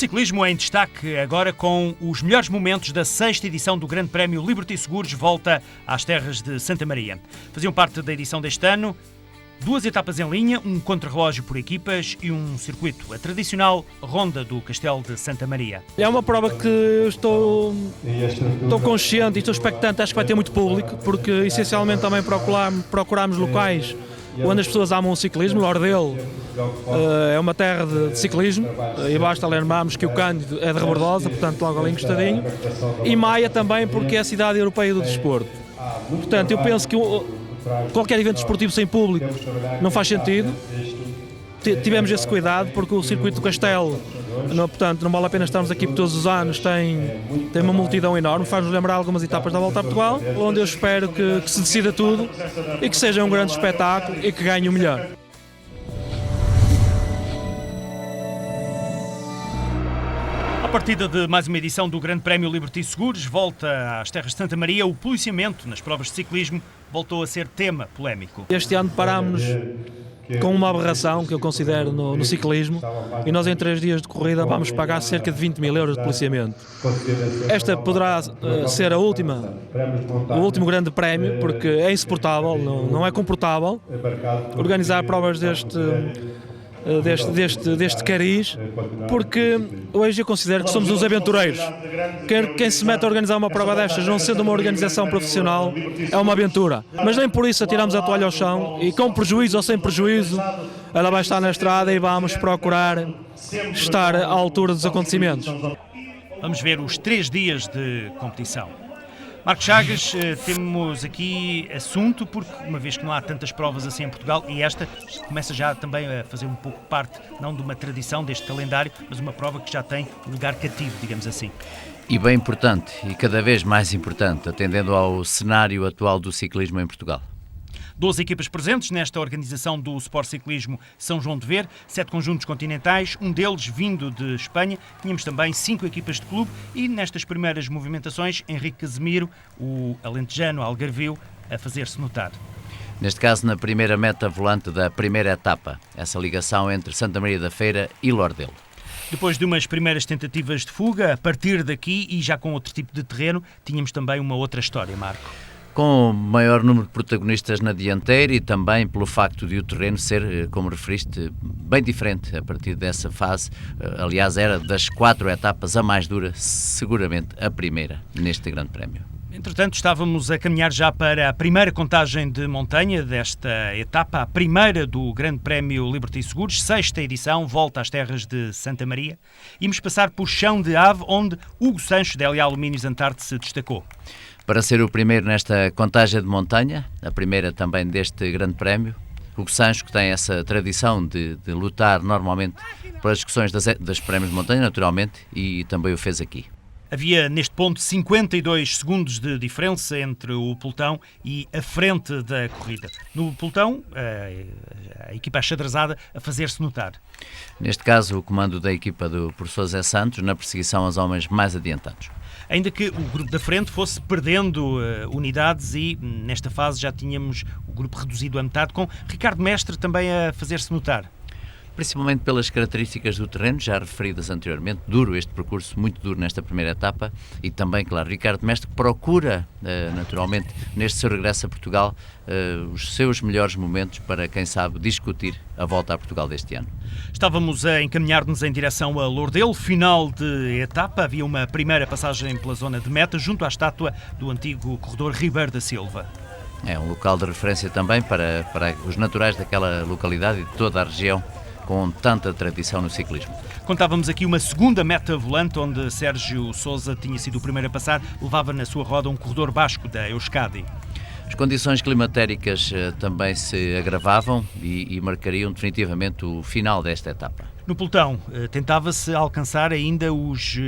ciclismo em destaque agora com os melhores momentos da 6ª edição do Grande Prémio Liberty Seguros volta às terras de Santa Maria. Faziam parte da edição deste ano 2 etapas em linha, um contrarrelógio por equipas e um circuito, a tradicional Ronda do Castelo de Santa Maria. É uma prova que eu estou consciente e estou expectante, acho que vai ter muito público, porque essencialmente também procuramos locais onde as pessoas amam o ciclismo. Lordelo é uma terra de ciclismo e basta lembrarmos que o Cândido é de Rebordosa, portanto logo ali encostadinho, e Maia também porque é a cidade europeia do desporto. Portanto, eu penso que qualquer evento desportivo sem público não faz sentido. Tivemos esse cuidado porque o circuito do Castelo, portanto, não vale a pena estarmos aqui por todos os anos, tem uma multidão enorme, faz-nos lembrar algumas etapas da Volta a Portugal, onde eu espero que se decida tudo e que seja um grande espetáculo e que ganhe o melhor. À partida de mais uma edição do Grande Prémio Liberty Seguros, volta às terras de Santa Maria. O policiamento nas provas de ciclismo voltou a ser tema polémico. Este ano parámos-nos com uma aberração que eu considero no ciclismo, e nós em 3 dias de corrida vamos pagar cerca de 20 mil euros de policiamento. Esta poderá ser o último grande prémio, porque é insuportável, não é comportável organizar provas deste cariz, porque hoje eu considero que somos uns aventureiros. Quem se mete a organizar uma prova destas, não sendo uma organização profissional, é uma aventura. Mas nem por isso atiramos a toalha ao chão e, com prejuízo ou sem prejuízo, ela vai estar na estrada e vamos procurar estar à altura dos acontecimentos. Vamos ver os 3 dias de competição. Marcos Chagas, temos aqui assunto, porque uma vez que não há tantas provas assim em Portugal, e esta começa já também a fazer um pouco parte, não de uma tradição deste calendário, mas uma prova que já tem um lugar cativo, digamos assim. E bem importante, e cada vez mais importante, atendendo ao cenário atual do ciclismo em Portugal. 12 equipas presentes nesta organização do Sport Ciclismo São João de Ver, 7 conjuntos continentais, um deles vindo de Espanha. Tínhamos também 5 equipas de clube e nestas primeiras movimentações, Henrique Casemiro, o alentejano algarvio, a fazer-se notar. Neste caso, na primeira meta volante da primeira etapa, essa ligação entre Santa Maria da Feira e Lordelo. Depois de umas primeiras tentativas de fuga, a partir daqui e já com outro tipo de terreno, tínhamos também uma outra história, Marco. Com maior número de protagonistas na dianteira e também pelo facto de o terreno ser, como referiste, bem diferente a partir dessa fase. Aliás, era das 4 etapas a mais dura, seguramente a primeira neste Grande Prémio. Entretanto, estávamos a caminhar já para a primeira contagem de montanha desta etapa, a primeira do Grande Prémio Liberty Seguros, 6ª edição, volta às terras de Santa Maria. Íamos passar por Chão de Ave, onde Hugo Sancho, da LA Alumínios Antarte, se destacou. Para ser o primeiro nesta contagem de montanha, a primeira também deste Grande Prémio, Hugo Sancho, que tem essa tradição de lutar normalmente pelas discussões das prémios de montanha, naturalmente, e também o fez aqui. Havia neste ponto 52 segundos de diferença entre o pelotão e a frente da corrida. No pelotão, a equipa achadrezada a fazer-se notar. Neste caso, o comando da equipa do professor Zé Santos na perseguição aos homens mais adiantados. Ainda que o grupo da frente fosse perdendo unidades e nesta fase já tínhamos o grupo reduzido a metade, com Ricardo Mestre também a fazer-se notar. Principalmente pelas características do terreno, já referidas anteriormente, duro este percurso, muito duro nesta primeira etapa, e também, claro, Ricardo Mestre que procura, naturalmente, neste seu regresso a Portugal, os seus melhores momentos para, quem sabe, discutir a volta a Portugal deste ano. Estávamos a encaminhar-nos em direção a Lordelo, final de etapa, havia uma primeira passagem pela zona de meta, junto à estátua do antigo corredor Ribeiro da Silva. É um local de referência também para os naturais daquela localidade e de toda a região, com tanta tradição no ciclismo. Contávamos aqui uma segunda meta volante, onde Sérgio Sousa tinha sido o primeiro a passar, levava na sua roda um corredor basco da Euskadi. As condições climatéricas também se agravavam e marcariam definitivamente o final desta etapa. No pelotão, tentava-se alcançar ainda os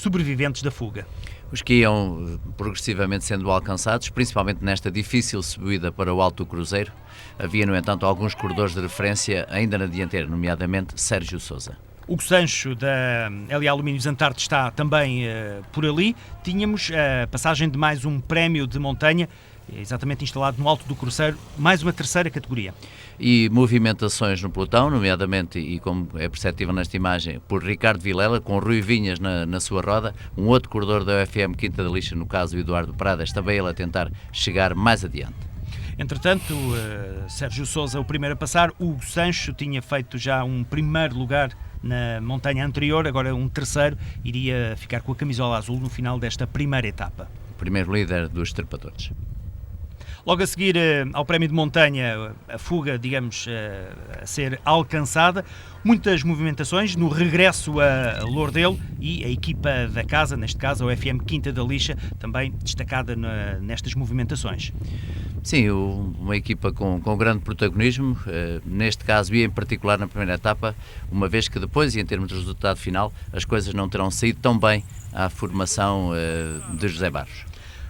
sobreviventes da fuga. Os que iam progressivamente sendo alcançados, principalmente nesta difícil subida para o Alto Cruzeiro. Havia, no entanto, alguns corredores de referência ainda na dianteira, nomeadamente Sérgio Sousa. Hugo Sancho, da LA Alumínios Antarte, está também por ali. Tínhamos a passagem de mais um prémio de montanha, exatamente instalado no alto do Cruzeiro, mais uma terceira categoria. E movimentações no pelotão, nomeadamente, e como é perceptível nesta imagem, por Ricardo Vilela, com Rui Vinhas na sua roda, um outro corredor da UFM Quinta da Lixa, no caso o Eduardo Pradas, também ele a tentar chegar mais adiante. Entretanto, Sérgio Sousa, o primeiro a passar, Hugo Sancho tinha feito já um primeiro lugar na montanha anterior, agora um terceiro, iria ficar com a camisola azul no final desta primeira etapa. O primeiro líder dos trepadores. Logo a seguir ao prémio de montanha, a fuga, digamos, a ser alcançada, muitas movimentações no regresso a Lourdelo e a equipa da casa, neste caso a UFM Quinta da Lixa, também destacada nestas movimentações. Sim, uma equipa com grande protagonismo, neste caso e em particular na primeira etapa, uma vez que depois, e em termos de resultado final, as coisas não terão saído tão bem à formação de José Barros.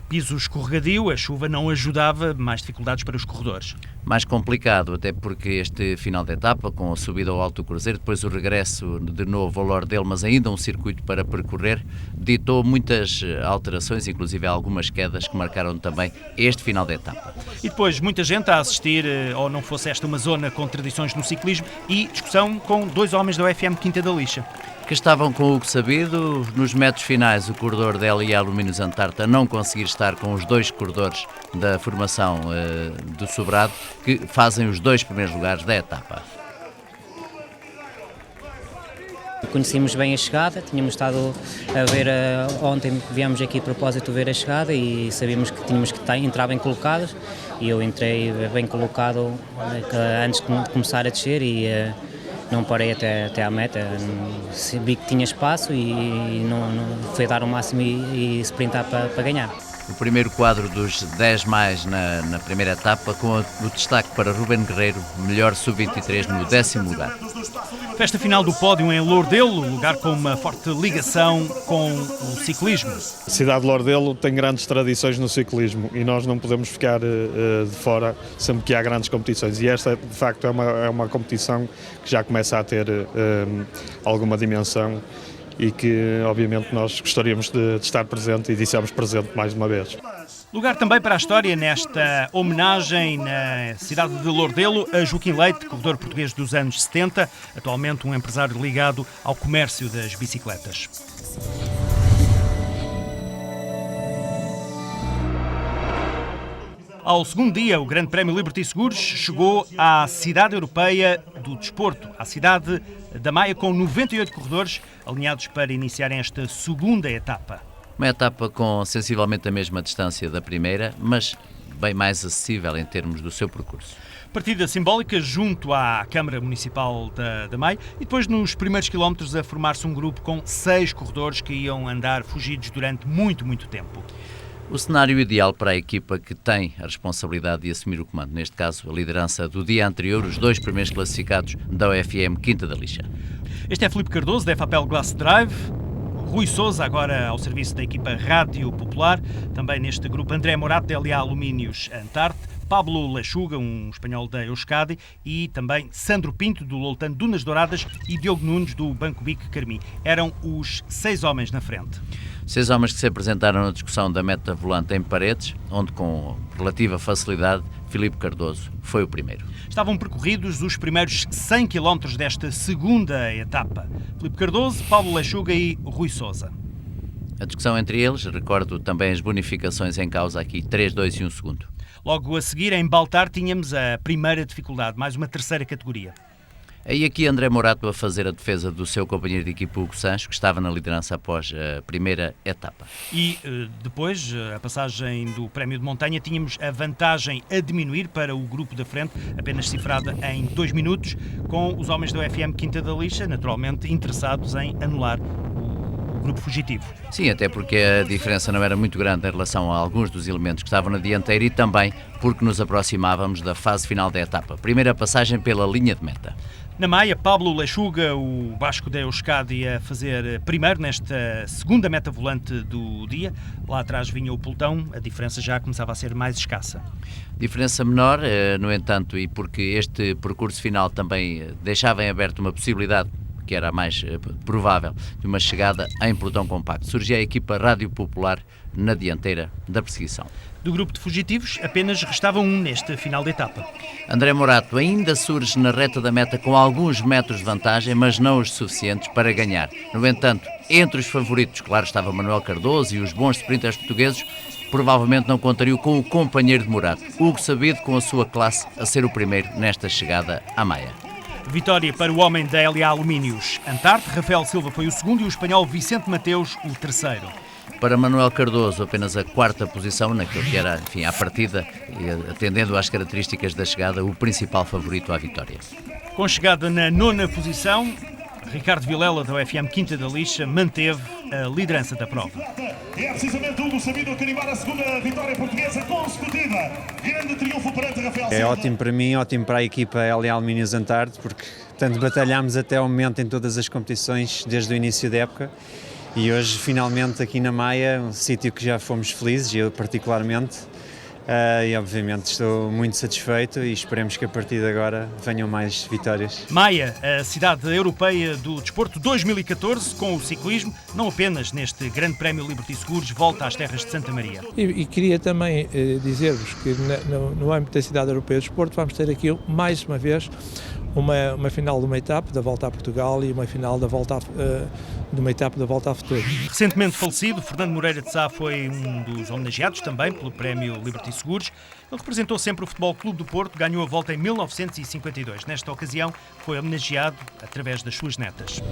Piso escorregadio, a chuva não ajudava, mais dificuldades para os corredores. Mais complicado, até porque este final de etapa, com a subida ao Alto do Cruzeiro, depois o regresso de novo ao Lourdelo, mas ainda um circuito para percorrer, ditou muitas alterações, inclusive algumas quedas que marcaram também este final de etapa. E depois muita gente a assistir, ou não fosse esta uma zona com tradições no ciclismo, e discussão com dois homens da UFM Quinta da Lixa. Que estavam com o Hugo Sabido. Nos metros finais, o corredor da LA Alumínios Antarte a não conseguir estar com os dois corredores da formação do Sobrado, que fazem os dois primeiros lugares da etapa. Conhecíamos bem a chegada, tínhamos estado a ver, ontem viemos aqui a propósito ver a chegada e sabíamos que tínhamos que entrar bem colocados, e eu entrei bem colocado antes de começar a descer e não parei até à meta. Vi que tinha espaço e não foi dar o máximo e sprintar para ganhar. O primeiro quadro dos 10 mais na primeira etapa, com o destaque para Ruben Guerreiro, melhor sub-23 no 10º lugar. Festa final do pódio em Lourdelo, lugar com uma forte ligação com o ciclismo. A cidade de Lourdelo tem grandes tradições no ciclismo e nós não podemos ficar de fora sempre que há grandes competições. E esta, de facto, é uma competição que já começa a ter alguma dimensão e que, obviamente, nós gostaríamos de estar presente e dissemos presente mais uma vez. Lugar também para a história nesta homenagem na cidade de Lourdelo a Joaquim Leite, corredor português dos anos 70, atualmente um empresário ligado ao comércio das bicicletas. Ao segundo dia, o Grande Prémio Liberty Seguros chegou à cidade europeia do desporto, à cidade da Maia, com 98 corredores alinhados para iniciarem esta segunda etapa. Uma etapa com sensivelmente a mesma distância da primeira, mas bem mais acessível em termos do seu percurso. Partida simbólica junto à Câmara Municipal da Maia e depois nos primeiros quilómetros a formar-se um grupo com 6 corredores que iam andar fugidos durante muito tempo. O cenário ideal para a equipa que tem a responsabilidade de assumir o comando, neste caso a liderança do dia anterior, os 2 primeiros classificados da UFM Quinta da Lixa. Este é Filipe Cardoso, da FAPEL Glass Drive. Rui Sousa, agora ao serviço da equipa Rádio Popular, também neste grupo André Morato, da LA Alumínios Antarte, Pablo Lechuga, um espanhol da Euskadi, e também Sandro Pinto, do Loltano Dunas Douradas, e Diogo Nunes, do Banco Bic Carmim. Eram os 6 homens na frente. 6 homens que se apresentaram na discussão da meta volante em Paredes, onde com relativa facilidade Filipe Cardoso foi o primeiro. Estavam percorridos os primeiros 100 km desta segunda etapa. Filipe Cardoso, Paulo Lechuga e Rui Sousa. A discussão entre eles, recordo também as bonificações em causa aqui, 3, 2 e 1 segundo. Logo a seguir, em Baltar, tínhamos a primeira dificuldade, mais uma terceira categoria. Aí aqui André Morato a fazer a defesa do seu companheiro de equipa Hugo Sancho, que estava na liderança após a primeira etapa. E depois, a passagem do prémio de montanha, tínhamos a vantagem a diminuir para o grupo da frente, apenas cifrada em 2 minutos, com os homens do UFM Quinta da Lixa, naturalmente interessados em anular o grupo fugitivo. Sim, até porque a diferença não era muito grande em relação a alguns dos elementos que estavam na dianteira e também porque nos aproximávamos da fase final da etapa. Primeira passagem pela linha de meta. Na Maia, Pablo Lechuga, o basco da Euskadi, a fazer primeiro nesta segunda meta volante do dia. Lá atrás vinha o pelotão, a diferença já começava a ser mais escassa. Diferença menor, no entanto, e porque este percurso final também deixava em aberto uma possibilidade que era a mais provável de uma chegada em pelotão compacto. Surgia a equipa Rádio Popular na dianteira da perseguição. Do grupo de fugitivos, apenas restava um neste final de etapa. André Morato ainda surge na reta da meta com alguns metros de vantagem, mas não os suficientes para ganhar. No entanto, entre os favoritos, claro, estava Manuel Cardoso e os bons sprinters portugueses, provavelmente não contariam com o companheiro de Morato, Hugo Sabido, com a sua classe a ser o primeiro nesta chegada à Maia. Vitória para o homem da LA Alumínios Antarte. Rafael Silva foi o segundo e o espanhol Vicente Mateus o terceiro. Para Manuel Cardoso, apenas a quarta posição, naquilo que era, enfim, à partida, e atendendo às características da chegada, o principal favorito à vitória. Com chegada na nona posição, Ricardo Vilela, da UFM Quinta da Lixa, manteve a liderança da prova. É precisamente Hugo Sabido a carimbar a segunda vitória portuguesa consecutiva. Grande triunfo perante Rafael Silva. É ótimo para mim, ótimo para a equipa LA Alumínios Antarte, porque tanto batalhámos até ao momento em todas as competições, desde o início da época. E hoje, finalmente, aqui na Maia, um sítio que já fomos felizes, eu particularmente, e obviamente estou muito satisfeito e esperemos que a partir de agora venham mais vitórias. Maia, a cidade europeia do desporto 2014, com o ciclismo, não apenas neste Grande Prémio Liberty Seguros, volta às terras de Santa Maria. E queria também dizer-vos que no âmbito da cidade europeia do desporto vamos ter aqui, mais uma vez, uma final de uma etapa da Volta a Portugal e uma final de uma etapa da Volta ao Futuro. Recentemente falecido, Fernando Moreira de Sá foi um dos homenageados também pelo Prémio Liberty Seguros. Ele representou sempre o Futebol Clube do Porto, ganhou a volta em 1952. Nesta ocasião, foi homenageado através das suas netas.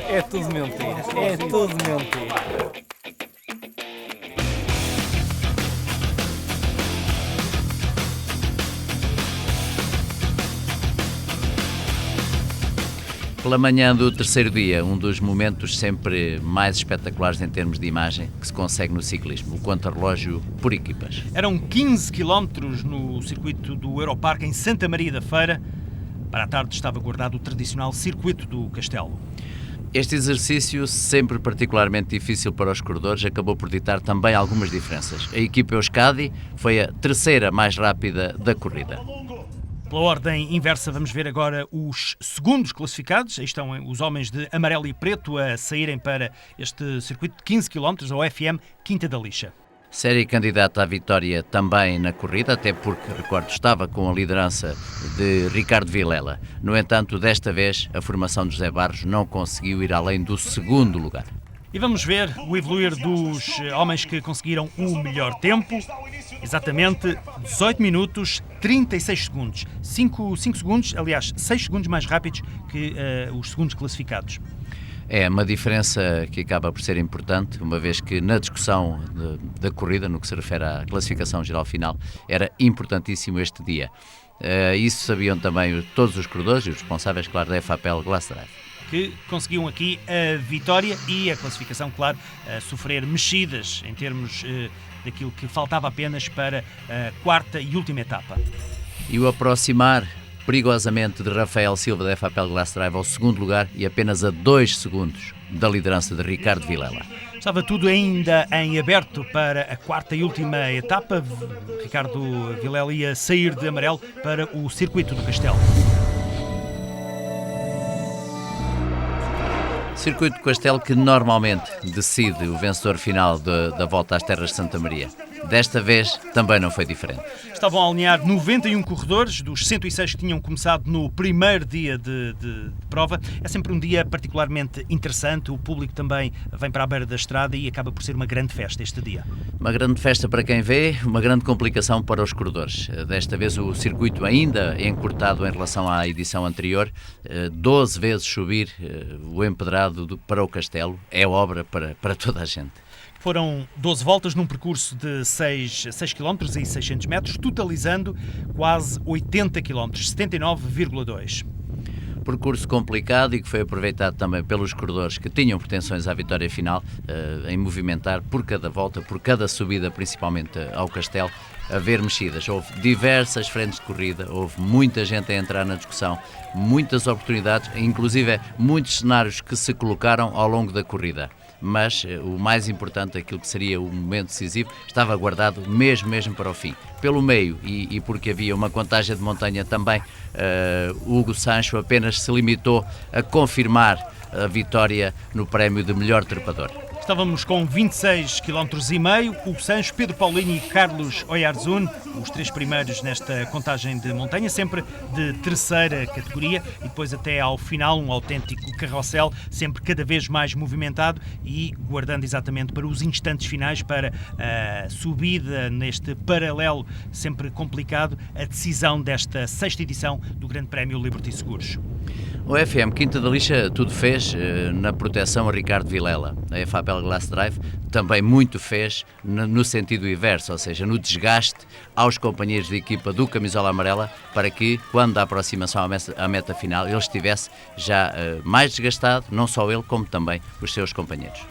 É tudo mentira. É tudo mentira. Pela manhã do terceiro dia, um dos momentos sempre mais espetaculares em termos de imagem que se consegue no ciclismo, o contrarrelógio por equipas. Eram 15 quilómetros no circuito do Europarque em Santa Maria da Feira. Para a tarde estava guardado o tradicional circuito do Castelo. Este exercício, sempre particularmente difícil para os corredores, acabou por ditar também algumas diferenças. A equipa Euskadi foi a terceira mais rápida da corrida. Pela ordem inversa, vamos ver agora os segundos classificados. Aí estão os homens de amarelo e preto a saírem para este circuito de 15 km, a UFM Quinta da Lixa. Série candidata à vitória também na corrida, até porque, recordo, estava com a liderança de Ricardo Vilela. No entanto, desta vez, a formação de José Barros não conseguiu ir além do segundo lugar. E vamos ver o evoluir dos homens que conseguiram o melhor tempo. Exatamente 18 minutos 36 segundos. 5 segundos, aliás, 6 segundos mais rápidos que os segundos classificados. É uma diferença que acaba por ser importante, uma vez que na discussão da corrida, no que se refere à classificação geral final, era importantíssimo este dia. Isso sabiam também todos os corredores e os responsáveis, claro, da FAPEL Glass Drive. Que conseguiam aqui a vitória e a classificação, claro, a sofrer mexidas em termos daquilo que faltava apenas para a quarta e última etapa. E o aproximar perigosamente de Rafael Silva da FAPEL Glass Drive ao segundo lugar e apenas a 2 segundos da liderança de Ricardo Vilela. Estava tudo ainda em aberto para a quarta e última etapa. Ricardo Vilela ia sair de amarelo para o circuito do Castelo. Circuito do Castelo que normalmente decide o vencedor final da volta às terras de Santa Maria. Desta vez também não foi diferente. Estavam a alinhar 91 corredores, dos 106 que tinham começado no primeiro dia de prova. É sempre um dia particularmente interessante, o público também vem para a beira da estrada e acaba por ser uma grande festa este dia. Uma grande festa para quem vê, uma grande complicação para os corredores. Desta vez o circuito ainda encurtado em relação à edição anterior, 12 vezes subir o empedrado para o Castelo, é obra para toda a gente. Foram 12 voltas num percurso de 6 km e 600 metros, totalizando quase 80 km, 79,2. Percurso complicado e que foi aproveitado também pelos corredores que tinham pretensões à vitória final, em movimentar por cada volta, por cada subida, principalmente ao Castelo, haver mexidas. Houve diversas frentes de corrida, houve muita gente a entrar na discussão, muitas oportunidades, inclusive muitos cenários que se colocaram ao longo da corrida. Mas o mais importante, aquilo que seria o momento decisivo, estava guardado mesmo para o fim. Pelo meio, e porque havia uma contagem de montanha também, Hugo Sancho apenas se limitou a confirmar a vitória no prémio de melhor trepador. Estávamos com 26,5 km, o Sancho, Pedro Paulini e Carlos Oyarzún, os 3 primeiros nesta contagem de montanha, sempre de terceira categoria, e depois até ao final um autêntico carrossel, sempre cada vez mais movimentado e guardando exatamente para os instantes finais, para a subida neste paralelo sempre complicado, a decisão desta 6ª edição do Grande Prémio Liberty Seguros. O FM Quinta da Lixa tudo fez na proteção a Ricardo Vilela. A FAPEL Glass Drive também muito fez no sentido inverso, ou seja, no desgaste aos companheiros de equipa do camisola amarela, para que, quando da aproximação à meta final, ele estivesse já mais desgastado, não só ele, como também os seus companheiros.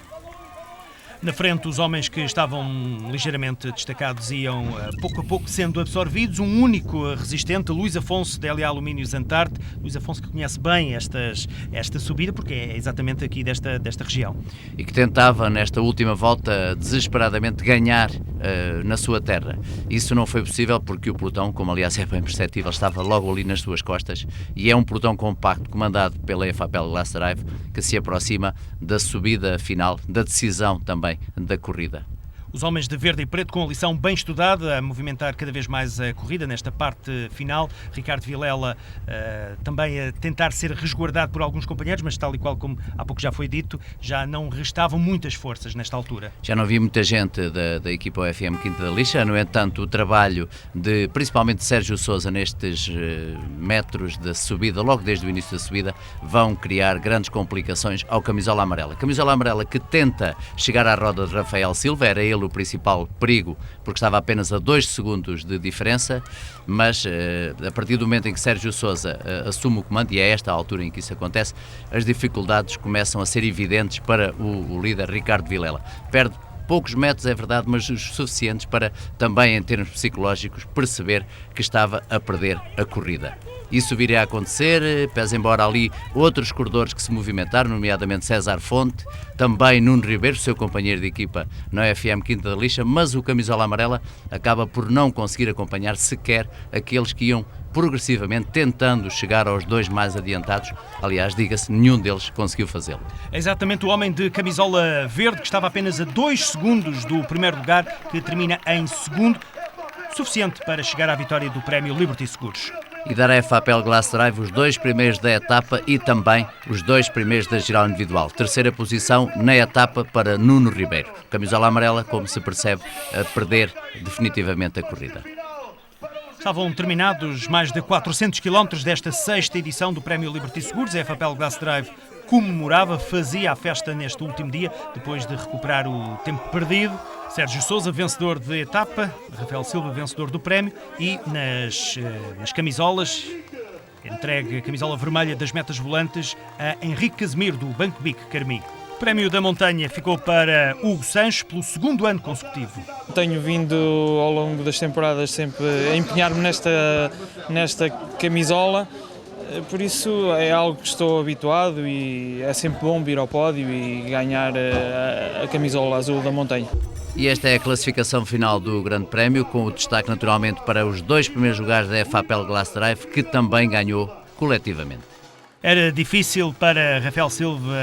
Na frente, os homens que estavam ligeiramente destacados iam pouco a pouco sendo absorvidos. Um único resistente, Luís Afonso, da LA Alumínios Antarte. Luís Afonso, que conhece bem esta subida, porque é exatamente aqui desta região. E que tentava, nesta última volta, desesperadamente ganhar na sua terra. Isso não foi possível porque o pelotão, como aliás é bem perceptível, estava logo ali nas suas costas, e é um pelotão compacto comandado pela FAPEL Glass Drive que se aproxima da subida final, da decisão também da corrida. Os homens de verde e preto com a lição bem estudada, a movimentar cada vez mais a corrida nesta parte final. Ricardo Vilela também a tentar ser resguardado por alguns companheiros, mas tal e qual como há pouco já foi dito, já não restavam muitas forças nesta altura. Já não havia muita gente da equipa OFM Quinta da Lixa, no entanto o trabalho de principalmente Sérgio Sousa nestes metros da subida, logo desde o início da subida, vão criar grandes complicações ao camisola amarela. Camisola amarela que tenta chegar à roda de Rafael Silva, era ele o principal perigo, porque estava apenas a 2 segundos de diferença, mas a partir do momento em que Sérgio Sousa assume o comando, e é esta a altura em que isso acontece, as dificuldades começam a ser evidentes para o líder Ricardo Vilela. Perde poucos metros, é verdade, mas os suficientes para também, em termos psicológicos, perceber que estava a perder a corrida. Isso viria a acontecer, pese embora ali outros corredores que se movimentaram, nomeadamente César Fonte, também Nuno Ribeiro, seu companheiro de equipa na FM Quinta da Lixa, mas o camisola amarela acaba por não conseguir acompanhar sequer aqueles que iam progressivamente tentando chegar aos 2 mais adiantados. Aliás, diga-se, nenhum deles conseguiu fazê-lo. É exatamente o homem de camisola verde, que estava apenas a 2 segundos do primeiro lugar, que termina em segundo, suficiente para chegar à vitória do prémio Liberty Seguros. E dar à FAPEL Glass Drive os 2 primeiros da etapa e também os 2 primeiros da geral individual. Terceira posição na etapa para Nuno Ribeiro. Camisola amarela, como se percebe, a perder definitivamente a corrida. Estavam terminados mais de 400 km desta 6ª edição do prémio Liberty Seguros. A FAPEL Glass Drive comemorava, fazia a festa neste último dia, depois de recuperar o tempo perdido. Sérgio Sousa, vencedor de etapa, Rafael Silva, vencedor do prémio, e nas camisolas, entregue a camisola vermelha das metas volantes a Henrique Casemiro, do Banco BIC Carmi. O prémio da montanha ficou para Hugo Sancho pelo 2º ano consecutivo. Tenho vindo ao longo das temporadas sempre a empenhar-me nesta camisola, por isso é algo que estou habituado e é sempre bom vir ao pódio e ganhar a camisola azul da montanha. E esta é a classificação final do Grande Prémio, com o destaque naturalmente para os 2 primeiros lugares da FAPEL Glass Drive, que também ganhou coletivamente. Era difícil para Rafael Silva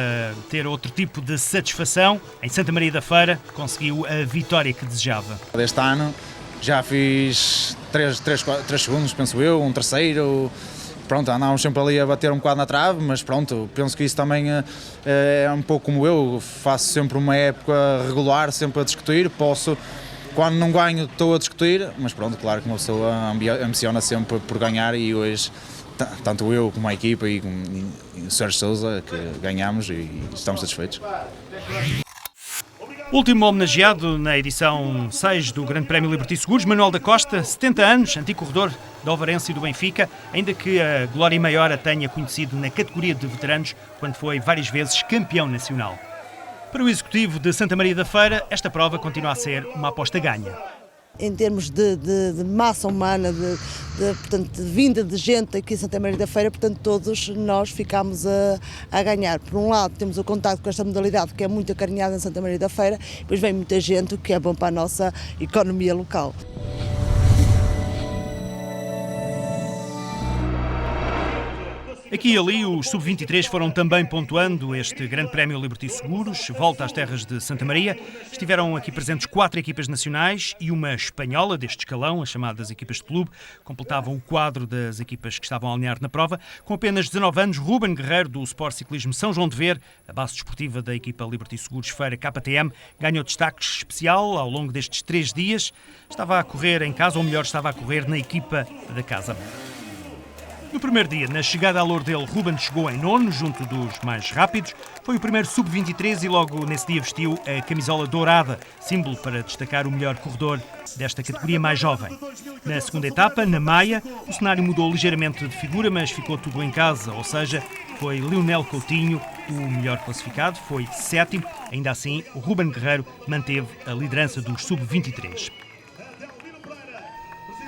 ter outro tipo de satisfação. Em Santa Maria da Feira conseguiu a vitória que desejava. Deste ano já fiz 3 segundos, penso eu, um terceiro. Pronto, andávamos sempre ali a bater um bocado na trave, mas pronto, penso que isso também é um pouco como eu, faço sempre uma época regular, sempre a discutir, quando não ganho estou a discutir, mas pronto, claro que uma pessoa ambiciona sempre por ganhar, e hoje tanto eu como a equipa e o Sérgio Sousa que ganhamos e estamos satisfeitos. Último homenageado na edição 6 do Grande Prémio Liberty Seguros, Manuel da Costa, 70 anos, antigo corredor da Ovarense e do Benfica, ainda que a glória maior a tenha conhecido na categoria de veteranos, quando foi várias vezes campeão nacional. Para o executivo de Santa Maria da Feira, esta prova continua a ser uma aposta ganha. Em termos de massa humana, portanto, de vinda de gente aqui em Santa Maria da Feira, portanto, todos nós ficámos a ganhar. Por um lado, temos o contacto com esta modalidade que é muito acarinhada em Santa Maria da Feira, depois vem muita gente, o que é bom para a nossa economia local. Aqui e ali, os Sub-23 foram também pontuando este Grande Prémio Liberty Seguros, volta às terras de Santa Maria. Estiveram aqui presentes 4 equipas nacionais e uma espanhola deste escalão, as chamadas equipas de clube, completavam o quadro das equipas que estavam a alinhar na prova. Com apenas 19 anos, Ruben Guerreiro, do Sport Ciclismo São João de Ver, a base desportiva da equipa Liberty Seguros Feira KTM, ganhou destaque especial ao longo destes 3 dias. Estava a correr em casa, ou melhor, estava a correr na equipa da casa. No primeiro dia, na chegada à Lourdel, Ruben chegou em 9º, junto dos mais rápidos. Foi o primeiro Sub-23 e logo nesse dia vestiu a camisola dourada, símbolo para destacar o melhor corredor desta categoria mais jovem. Na segunda etapa, na Maia, o cenário mudou ligeiramente de figura, mas ficou tudo em casa, ou seja, foi Leonel Coutinho o melhor classificado, foi 7º. Ainda assim, o Ruben Guerreiro manteve a liderança dos Sub-23.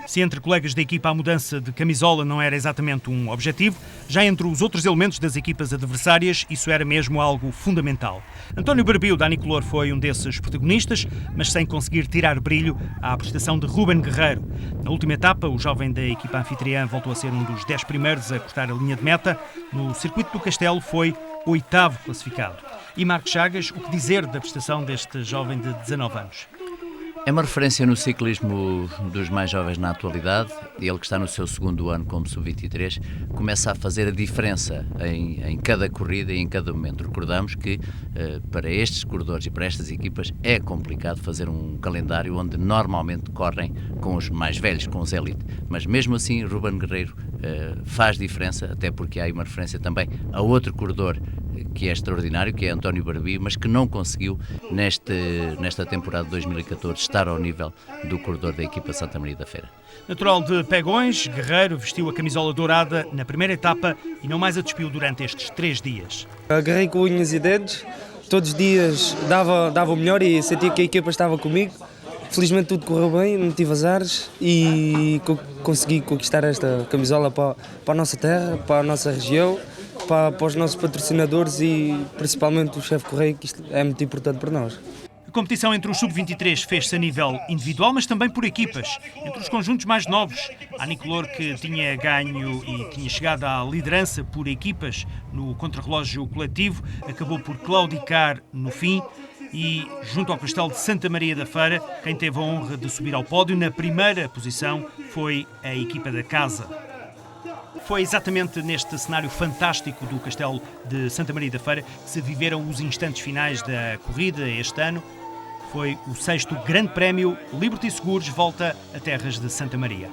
Se entre colegas da equipa a mudança de camisola não era exatamente um objetivo, já entre os outros elementos das equipas adversárias isso era mesmo algo fundamental. António Barbio da Anicolor foi um desses protagonistas, mas sem conseguir tirar brilho à prestação de Ruben Guerreiro. Na última etapa, o jovem da equipa anfitriã voltou a ser um dos 10 primeiros a cortar a linha de meta. No circuito do Castelo foi 8º classificado. E Marcos Chagas, o que dizer da prestação deste jovem de 19 anos? É uma referência no ciclismo dos mais jovens na atualidade. Ele que está no seu 2º ano como Sub-23 começa a fazer a diferença em cada corrida e em cada momento. Recordamos que para estes corredores e para estas equipas é complicado fazer um calendário onde normalmente correm com os mais velhos, com os elite. Mas mesmo assim Ruben Guerreiro faz diferença, até porque há aí uma referência também a outro corredor que é extraordinário, que é António Barbio, mas que não conseguiu nesta temporada de 2014 estar ao nível do corredor da equipa Santa Maria da Feira. Natural de Pegões, Guerreiro vestiu a camisola dourada na primeira etapa e não mais a despiu durante estes 3 dias. Agarrei com unhas e dedos, todos os dias dava o melhor e sentia que a equipa estava comigo. Felizmente tudo correu bem, não tive azares e consegui conquistar esta camisola para a nossa terra, para a nossa região, para os nossos patrocinadores e principalmente o chefe Correia, que isto é muito importante para nós. A competição entre os Sub-23 fez-se a nível individual, mas também por equipas. Entre os conjuntos mais novos, a Anicolor, que tinha ganho e tinha chegado à liderança por equipas no contrarrelógio coletivo, acabou por claudicar no fim. E, junto ao Castelo de Santa Maria da Feira, quem teve a honra de subir ao pódio na primeira posição foi a equipa da casa. Foi exatamente neste cenário fantástico do Castelo de Santa Maria da Feira que se viveram os instantes finais da corrida este ano. Foi o 6º Grande Prémio Liberty Seguros volta a terras de Santa Maria.